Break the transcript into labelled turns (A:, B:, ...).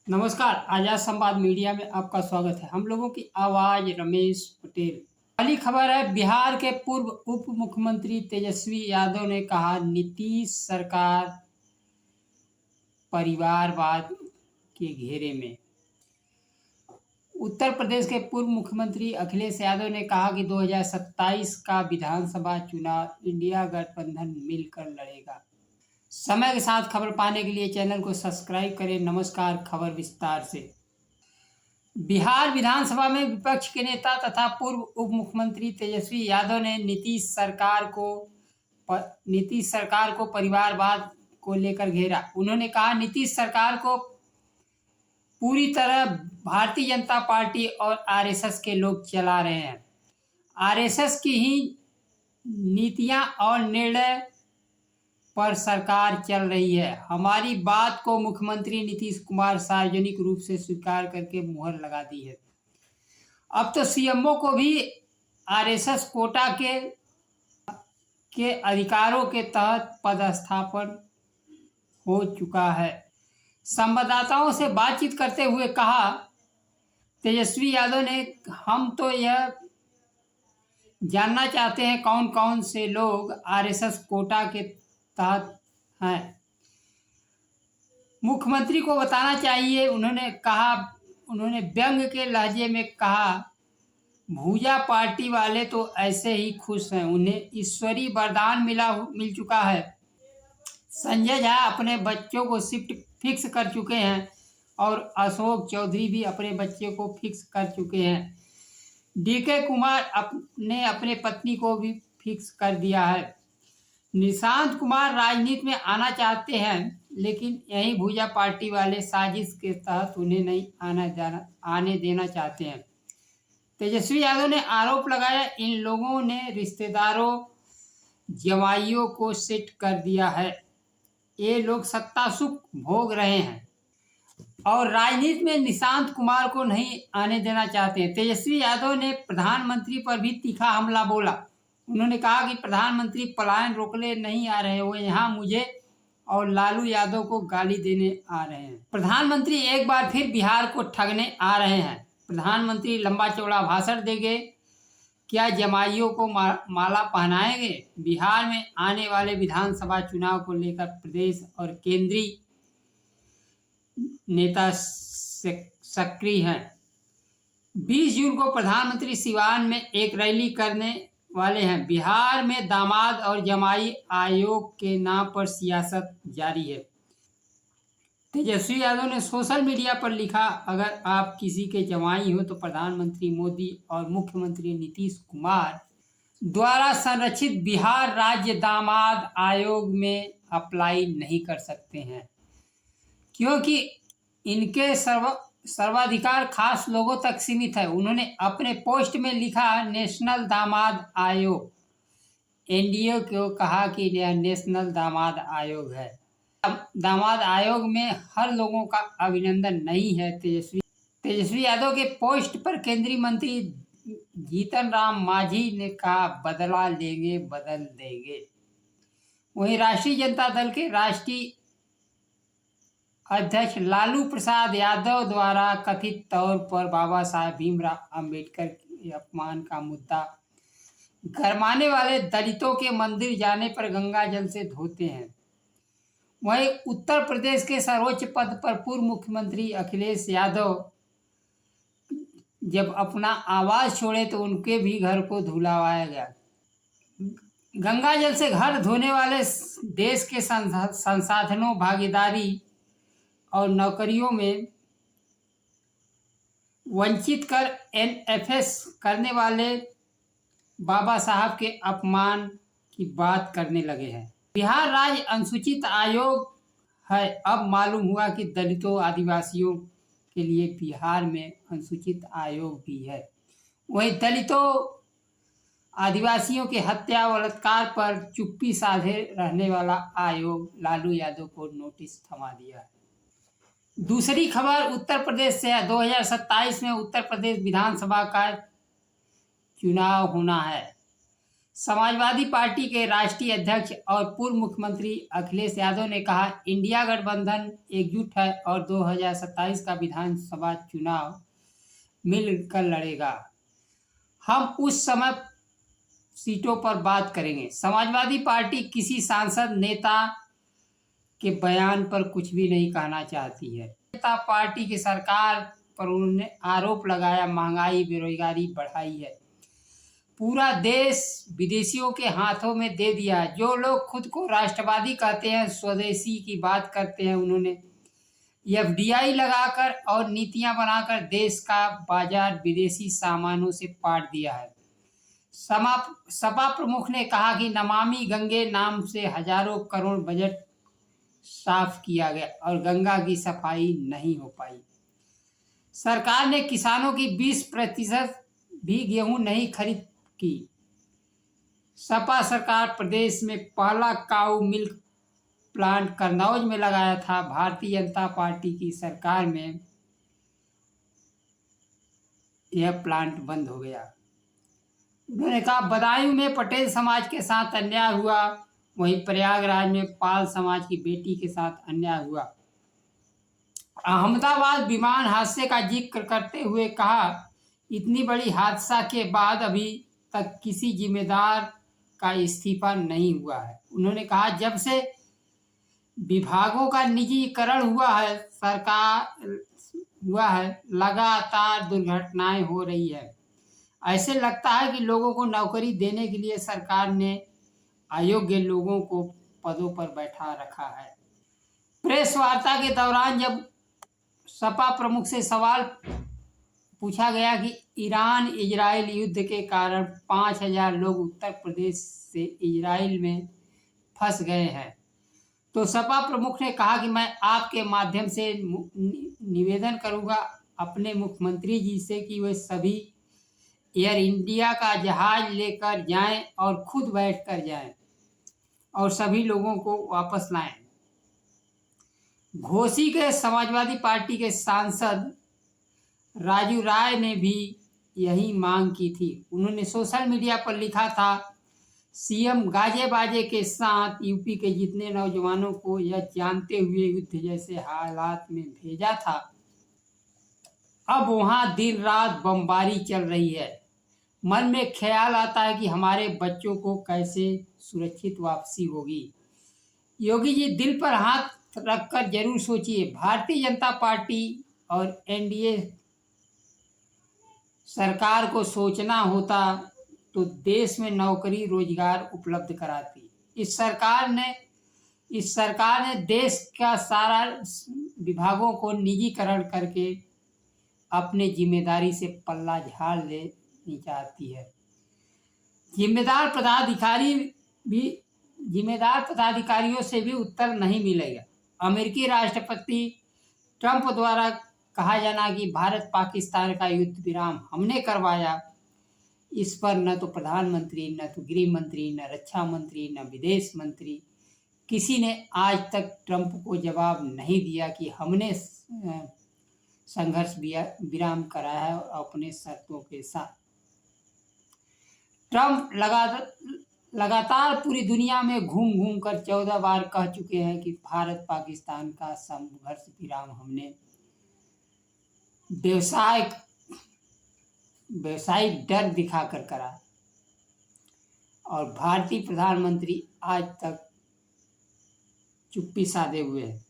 A: नमस्कार, आजाद संवाद मीडिया में आपका स्वागत है। हम लोगों की आवाज रमेश पटेल। पहली खबर है, बिहार के पूर्व उप मुख्यमंत्री तेजस्वी यादव ने कहा नीतीश सरकार परिवारवाद के घेरे में। उत्तर प्रदेश के पूर्व मुख्यमंत्री अखिलेश यादव ने कहा कि 2027 का विधानसभा चुनाव इंडिया गठबंधन मिलकर लड़ेगा। समय के साथ खबर पाने के लिए चैनल को सब्सक्राइब करें। नमस्कार, खबर विस्तार से। बिहार विधानसभा में विपक्ष के नेता तथा पूर्व उप मुख्यमंत्री तेजस्वी यादव ने नीतीश सरकार को परिवारवाद को लेकर घेरा। उन्होंने कहा नीतीश सरकार को पूरी तरह भारतीय जनता पार्टी और आरएसएस के लोग चला रहे हैं। आरएसएस की ही नीतियां और निर्णय पर सरकार चल रही है। हमारी बात को मुख्यमंत्री नीतीश कुमार सार्वजनिक रूप से स्वीकार करके मुहर लगा दी है। अब तो सीएमओ को भी आरएसएस कोटा के अधिकारों के तहत पदस्थापन हो चुका है। संवाददाताओं से बातचीत करते हुए कहा तेजस्वी यादव ने, हम तो यह जानना चाहते हैं कौन कौन से लोग आरएसएस कोटा के तहत हैं। मुख्यमंत्री को बताना चाहिए। उन्होंने व्यंग के लहजे में कहा, भूजा पार्टी वाले तो ऐसे ही खुश हैं, उन्हें ईश्वरीय वरदान मिल चुका है। संजय झा अपने बच्चों को शिफ्ट फिक्स कर चुके हैं और अशोक चौधरी भी अपने बच्चे को फिक्स कर चुके हैं। डीके कुमार ने अपने पत्नी को भी फिक्स कर दिया है। निशांत कुमार राजनीति में आना चाहते हैं, लेकिन यही भूजा पार्टी वाले साजिश के तहत उन्हें नहीं आने देना चाहते हैं। तेजस्वी यादव ने आरोप लगाया, इन लोगों ने रिश्तेदारों जमाइयों को सेट कर दिया है। ये लोग सत्ता सुख भोग रहे हैं और राजनीति में निशांत कुमार को नहीं आने देना चाहते हैं। तेजस्वी यादव ने प्रधानमंत्री पर भी तीखा हमला बोला। उन्होंने कहा कि प्रधानमंत्री पलायन रोकने नहीं आ रहे, वो यहाँ मुझे और लालू यादव को गाली देने आ रहे हैं। प्रधानमंत्री एक बार फिर बिहार को ठगने आ रहे हैं। प्रधानमंत्री लंबा चौड़ा भाषण देंगे, क्या जमाइयों को माला पहनाएंगे। बिहार में आने वाले विधानसभा चुनाव को लेकर प्रदेश और केंद्रीय नेता सक्रिय हैं। 20 जून को प्रधानमंत्री सिवान में एक रैली करने वाले हैं। बिहार में दामाद और जमाई आयोग के नाम पर सियासत जारी है। तेजस्वी यादव ने सोशल मीडिया पर लिखा, अगर आप किसी के जमाई हो तो प्रधानमंत्री मोदी और मुख्यमंत्री नीतीश कुमार द्वारा संरक्षित बिहार राज्य दामाद आयोग में अप्लाई नहीं कर सकते हैं, क्योंकि इनके सर्वाधिकार खास लोगों तक सीमित है। उन्होंने अपने पोस्ट में लिखा, नेशनल दामाद आयोग। एनडीए को कहा कि यह नेशनल दामाद आयोग है। दामाद आयोग में हर लोगों का अभिनंदन नहीं है। तेजस्वी यादव के पोस्ट पर केंद्रीय मंत्री जीतन राम मांझी ने कहा, बदला लेंगे बदल देंगे। वहीं राष्ट्रीय जनता दल के राष्ट्रीय अध्यक्ष लालू प्रसाद यादव द्वारा कथित तौर पर बाबा साहेब भीमराव अंबेडकर के अपमान का मुद्दा गरमाने वाले दलितों के मंदिर जाने पर गंगा जल से धोते हैं। वहीं उत्तर प्रदेश के सर्वोच्च पद पर पूर्व मुख्यमंत्री अखिलेश यादव जब अपना आवाज छोड़े तो उनके भी घर को धुलवाया गया। गंगा जल से घर धोने वाले देश के संसाधनों, भागीदारी और नौकरियों में वंचित कर एनएफएस करने वाले बाबा साहब के अपमान की बात करने लगे हैं। बिहार राज्य अनुसूचित आयोग है। अब मालूम हुआ कि दलितों आदिवासियों के लिए बिहार में अनुसूचित आयोग भी है। वहीं दलितों आदिवासियों के हत्या बलात्कार पर चुप्पी साधे रहने वाला आयोग लालू यादव को नोटिस थमा दिया है। दूसरी खबर उत्तर प्रदेश से है। 2027 में उत्तर प्रदेश विधानसभा का चुनाव होना है। समाजवादी पार्टी के राष्ट्रीय अध्यक्ष और पूर्व मुख्यमंत्री अखिलेश यादव ने कहा, इंडिया गठबंधन एकजुट है और 2027 का विधानसभा चुनाव मिलकर लड़ेगा। हम उस समय सीटों पर बात करेंगे। समाजवादी पार्टी किसी सांसद नेता के बयान पर कुछ भी नहीं कहना चाहती है। जनता पार्टी की सरकार पर उन्होंने आरोप लगाया, महंगाई बेरोजगारी बढ़ाई है। पूरा देश विदेशियों के हाथों में दे दिया है। जो लोग खुद को राष्ट्रवादी कहते हैं, स्वदेशी की बात करते हैं, उन्होंने एफडीआई लगाकर और नीतियां बनाकर देश का बाजार विदेशी सामानों से पाट दिया है। सपा प्रमुख ने कहा कि नमामि गंगे नाम से हजारों करोड़ बजट साफ किया गया और गंगा की सफाई नहीं हो पाई। सरकार ने किसानों की 20% भी गेहूं नहीं खरीद की। सपा सरकार प्रदेश में पहला काऊ मिल्क प्लांट कन्नौज में लगाया था। भारतीय जनता पार्टी की सरकार में यह प्लांट बंद हो गया। उन्होंने कहा, बदायूं में पटेल समाज के साथ अन्याय हुआ, वहीं प्रयागराज में पाल समाज की बेटी के साथ अन्याय हुआ। अहमदाबाद विमान हादसे का जिक्र करते हुए कहा, इतनी बड़ी हादसा के बाद अभी तक किसी जिम्मेदार का इस्तीफा नहीं हुआ है। उन्होंने कहा, जब से विभागों का निजीकरण हुआ है लगातार दुर्घटनाएं हो रही है। ऐसे लगता है कि लोगों को नौकरी देने के लिए सरकार ने अयोग्य लोगों को पदों पर बैठा रखा है। प्रेस वार्ता के दौरान जब सपा प्रमुख से सवाल पूछा गया कि ईरान इजराइल युद्ध के कारण 5,000 लोग उत्तर प्रदेश से इजराइल में फंस गए हैं, तो सपा प्रमुख ने कहा कि मैं आपके माध्यम से निवेदन करूंगा अपने मुख्यमंत्री जी से कि वे सभी एयर इंडिया का जहाज लेकर जाएं और खुद बैठकर जाएं और सभी लोगों को वापस लाएं। घोसी के समाजवादी पार्टी के सांसद राजू राय ने भी यही मांग की थी। उन्होंने सोशल मीडिया पर लिखा था, सीएम गाजे बाजे के साथ यूपी के जितने नौजवानों को यह जानते हुए युद्ध जैसे हालात में भेजा था, अब वहां दिन रात बमबारी चल रही है। मन में ख्याल आता है कि हमारे बच्चों को कैसे सुरक्षित वापसी होगी। योगी जी, दिल पर हाथ रखकर जरूर सोचिए। भारतीय जनता पार्टी और एनडीए सरकार को सोचना होता तो देश में नौकरी रोजगार उपलब्ध कराती। इस सरकार ने देश का सारा विभागों को निजीकरण करके अपने जिम्मेदारी से पल्ला झाड़ लेनी चाहती है। जिम्मेदार पदाधिकारियों से भी उत्तर नहीं मिलेगा। अमेरिकी राष्ट्रपति ट्रंप द्वारा कहा जाना कि भारत पाकिस्तान का युद्ध विराम हमने करवाया, इस पर न तो प्रधानमंत्री, न तो गृह मंत्री, न रक्षा मंत्री, न विदेश मंत्री, किसी ने आज तक ट्रंप को जवाब नहीं दिया कि हमने संघर्ष विराम कराया है और अपने शर्तों के साथ। ट्रंप लगातार पूरी दुनिया में घूम कर 14 बार कह चुके हैं कि भारत पाकिस्तान का संघर्ष विराम हमने व्यवसायिक डर दिखाकर करा, और भारतीय प्रधानमंत्री आज तक चुप्पी साधे हुए हैं।